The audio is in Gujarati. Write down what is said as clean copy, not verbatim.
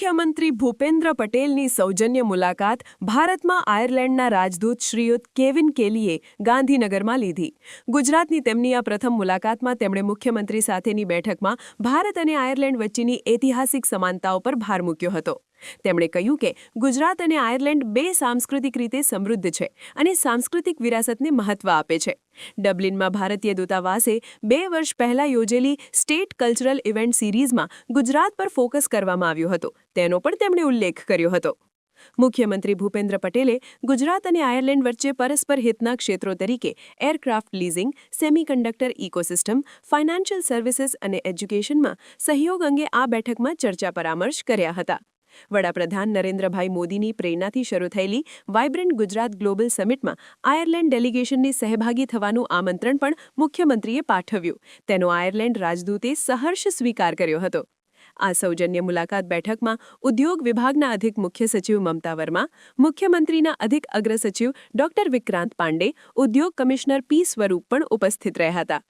મુખ્યમંત્રી ભૂપેન્દ્ર પટેલની સૌજન્ય મુલાકાત ભારતમાં આયર્લેન્ડના રાજદૂત શ્રીયુત કેવિન કેલીએ ગાંધીનગરમાં લીધી. ગુજરાતની તેમની આ પ્રથમ મુલાકાતમાં તેમણે મુખ્યમંત્રી સાથેની બેઠકમાં ભારત અને આયર્લેન્ડ વચ્ચેની ઐતિહાસિક સમાનતાઓ પર ભાર મૂક્યો હતો. તેમણે કહ્યું કે ગુજરાત અને આયર્લેન્ડ બે સાંસ્કૃતિક રીતે સમૃદ્ધ છે અને સાંસ્કૃતિક વિરાસતને મહત્વ આપે છે. ડબલિનમાં ભારતીય દૂતાવાસે 2 વર્ષ પહેલા યોજેલી સ્ટેટ કલ્ચરલ ઇવેન્ટ સિરીઝમાં ગુજરાત પર ફોકસ કરવામાં આવ્યું હતું. તેનો પણ તેમણે ઉલ્લેખ કર્યો હતો. મુખ્યમંત્રી ભૂપેન્દ્ર પટેલે ગુજરાત અને આયર્લેન્ડ વચ્ચે પરસ્પર હિતના ક્ષેત્રો તરીકે aircraft leasing, semiconductor ecosystem, financial services અને એજ્યુકેશનમાં સહયોગ અંગે આ બેઠકમાં ચર્ચા પરામર્શ કર્યા હતા. વડાપ્રધાન નરેન્દ્રભાઈ મોદીની પ્રેરણાથી શરૂ થયેલી વાઇબ્રન્ટ ગુજરાત ગ્લોબલ સમિટમાં આયર્લેન્ડ ડેલિગેશનને સહભાગી થવાનું આમંત્રણ પણ મુખ્યમંત્રીએ પાઠવ્યું. તેનો આયર્લેન્ડ રાજદૂતે સહર્ષ સ્વીકાર કર્યો હતો. આ સૌજન્ય મુલાકાત બેઠકમાં ઉદ્યોગ વિભાગના અધિક મુખ્ય સચિવ મમતા વર્મા, મુખ્યમંત્રીના અધિક અગ્ર સચિવ ડોક્ટર વિક્રાંત પાંડે, ઉદ્યોગ કમિશનર પી સ્વરૂપ પણ ઉપસ્થિત રહ્યા હતા.